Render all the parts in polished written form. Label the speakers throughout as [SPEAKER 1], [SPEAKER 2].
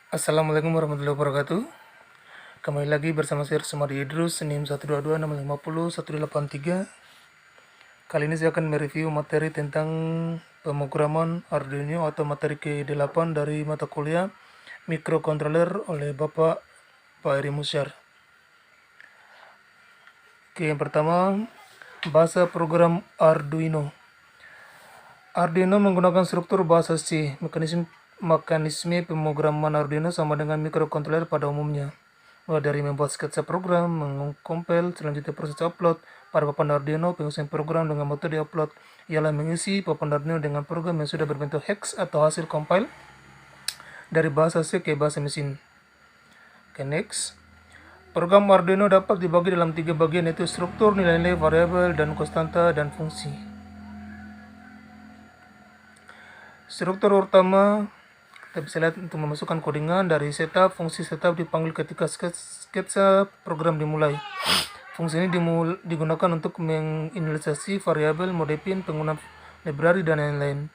[SPEAKER 1] Assalamualaikum warahmatullahi wabarakatuh. Kembali lagi bersama saya Sumadi Idrus, NIM 122650183. Kali ini saya akan mereview materi tentang pemrograman Arduino atau materi ke-8 dari mata kuliah Microcontroller oleh Bapak Pak Eri Musyar. Oke, yang pertama, bahasa program Arduino. Arduino menggunakan struktur bahasa C. Mekanisme pemrograman Arduino sama dengan microcontroller pada umumnya. Mulai dari membuat sketsa program, mengkompil, selanjutnya proses upload. Pada papan Arduino, pengisian program dengan metode upload ialah mengisi papan Arduino dengan program yang sudah berbentuk hex atau hasil compile dari bahasa C ke bahasa mesin. Oke, next. Program Arduino dapat dibagi dalam 3 bagian, yaitu struktur, nilai-nilai variabel, dan konstanta, dan fungsi. Struktur utama kita bisa lihat untuk memasukkan codingan dari setup. Fungsi setup dipanggil ketika sketsa program dimulai. Fungsi ini digunakan untuk menginisialisasi variabel, mode pin, penggunaan library, dan lain-lain.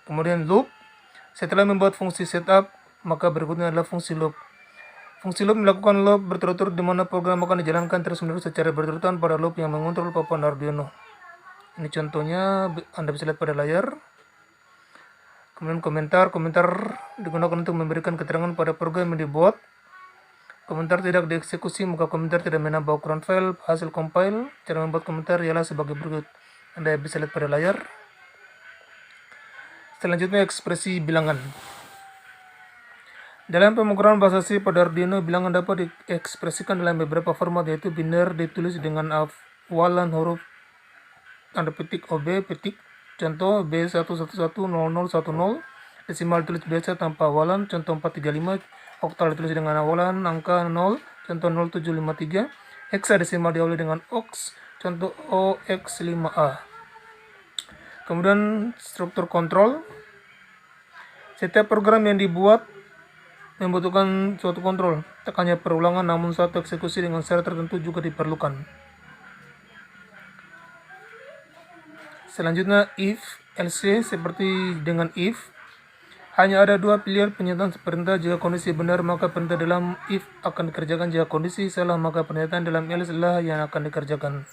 [SPEAKER 1] Kemudian loop. Setelah membuat fungsi setup, maka berikutnya adalah fungsi loop. Fungsi loop melakukan loop berturut-turut di mana program akan dijalankan terus-menerus secara berurutan pada loop yang mengontrol papan Arduino. Ini contohnya, Anda bisa lihat pada layar. Kemudian komentar digunakan untuk memberikan keterangan pada program yang dibuat. Komentar tidak dieksekusi, maka komentar tidak menambah ukuran file hasil compile. Cara membuat komentar ialah sebagai berikut. Anda bisa lihat pada layar. Selanjutnya, ekspresi bilangan. Dalam pemrograman bahasa C pada Arduino, bilangan dapat diekspresikan dalam beberapa format, yaitu biner ditulis dengan awalan huruf tanda petik OB petik. Contoh B1110010, desimal ditulis biasa tanpa awalan, contoh 435, oktal ditulis dengan awalan angka 0, contoh 0753, hexadesimal diawali dengan OX, contoh OX5A. Kemudian struktur kontrol. Setiap program yang dibuat membutuhkan suatu kontrol, tak hanya perulangan namun satu eksekusi dengan syarat tertentu juga diperlukan. Selanjutnya if, else. Seperti dengan if, hanya ada dua pilihan pernyataan perintah. Jika kondisi benar, maka perintah dalam if akan dikerjakan. Jika kondisi salah, maka pernyataan dalam else lah yang akan dikerjakan.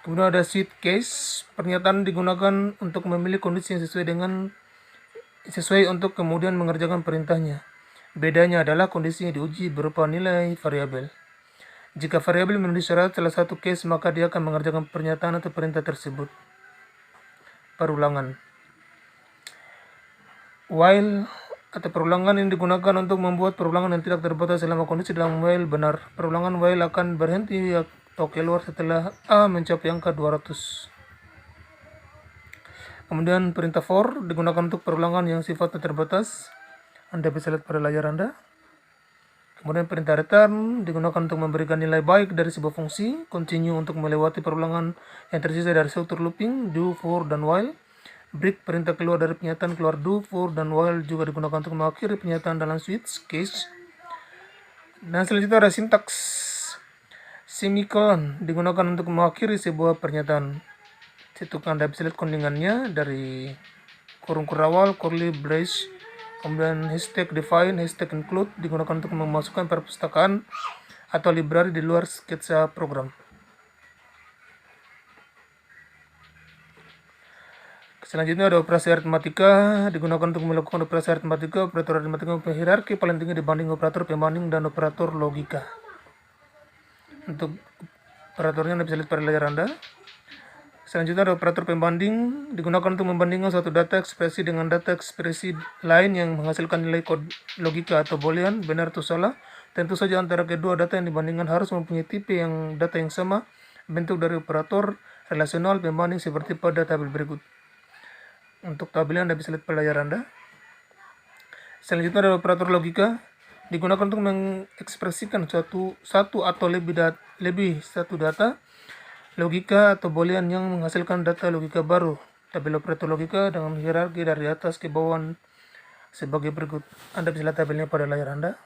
[SPEAKER 1] Kemudian ada switch case. Pernyataan digunakan untuk memilih kondisi yang sesuai untuk kemudian mengerjakan perintahnya. Bedanya adalah kondisi yang diuji berupa nilai variabel. Jika variabel memenuhi syarat salah satu case, maka dia akan mengerjakan pernyataan atau perintah tersebut. Perulangan. While atau perulangan yang digunakan untuk membuat perulangan yang tidak terbatas selama kondisi dalam while benar. Perulangan while akan berhenti atau keluar setelah A mencapai angka 200. Kemudian perintah for digunakan untuk perulangan yang sifatnya terbatas. Anda bisa lihat pada layar Anda. Kemudian perintah return digunakan untuk memberikan nilai baik dari sebuah fungsi. Continue untuk melewati perulangan yang tersisa dari struktur looping, do, for, dan while. Break perintah keluar dari pernyataan keluar do, for, dan while juga digunakan untuk mengakhiri pernyataan dalam switch case. Dan selanjutnya ada sintaks. Semicolon digunakan untuk mengakhiri sebuah pernyataan. Situ Anda bisa lihat kondingannya dari kurung awal, curly brace. Kemudian hashtag define, hashtag include digunakan untuk memasukkan perpustakaan atau library di luar sketsa program. Selanjutnya ada operasi aritmatika, digunakan untuk melakukan operasi aritmatika. Operator aritmatika hierarki paling tinggi dibanding operator pembanding dan operator logika. Untuk operatornya Anda bisa lihat pada layar Anda. Selanjutnya ada operator pembanding, digunakan untuk membandingkan suatu data ekspresi dengan data ekspresi lain yang menghasilkan nilai kode logika atau boolean, benar atau salah. Tentu saja antara kedua data yang dibandingkan harus mempunyai tipe data yang sama. Bentuk dari operator relasional pembanding seperti pada tabel berikut. Untuk tabelnya Anda bisa lihat pada layar Anda. Selanjutnya ada operator logika, digunakan untuk mengekspresikan satu atau lebih satu data logika atau boolean yang menghasilkan data logika baru. Tabel operator logika dengan hierarki dari atas ke bawah sebagai berikut. Anda bisa lihat tabelnya pada layar Anda.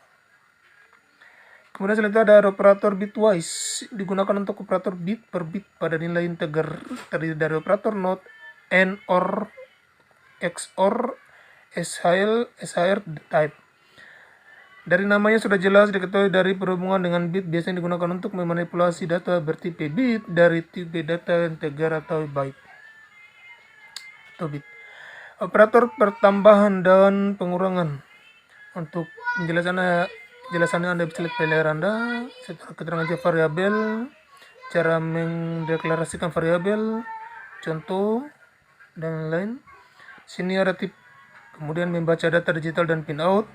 [SPEAKER 1] Kemudian selanjutnya ada operator bitwise, digunakan untuk operator bit per bit pada nilai integer, terdiri dari operator not, and, or, XOR, SHR type. Dari namanya sudah jelas diketahui dari perhubungan dengan bit biasanya digunakan untuk memanipulasi data bertipe bit dari tipe data integer atau byte atau bit. Operator pertambahan dan pengurangan. Untuk penjelasannya Anda bisa lihat layar Anda, keterangan variabel, cara mendeklarasikan variabel, contoh dan lain. Sini ada tip, kemudian membaca data digital dan pinout.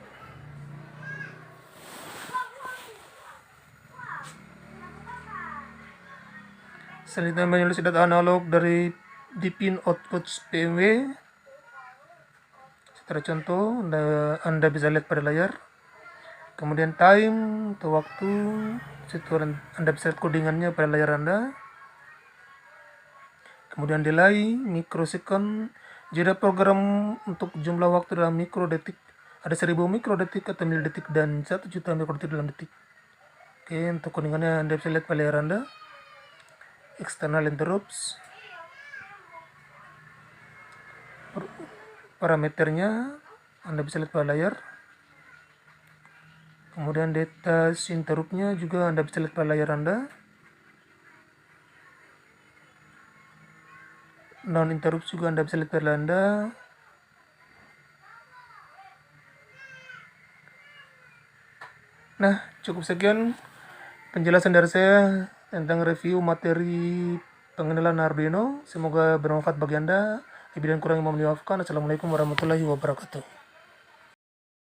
[SPEAKER 1] Selanjutnya menulis data analog dari di pin output PMW. Secara contoh Anda bisa lihat pada layar. Kemudian time atau waktu, situ Anda bisa lihat codingannya pada layar Anda. Kemudian delay, mikrosecond, jeda program untuk jumlah waktu dalam mikrodetik. Ada 1000 mikrodetik atau milidetik dan 1 juta mikrodetik dalam detik. Oke, untuk codingannya Anda bisa lihat pada layar Anda. External interrupts, parameternya Anda bisa lihat pada layar. Kemudian data interruptnya juga Anda bisa lihat pada layar Anda. Non interrupt juga Anda bisa lihat pada layar Anda. Nah, cukup sekian penjelasan dari saya tentang review materi pengenalan Arduino. Semoga bermanfaat bagi Anda. Lebih dan kurang mohon dimaafkan. Assalamualaikum warahmatullahi wabarakatuh.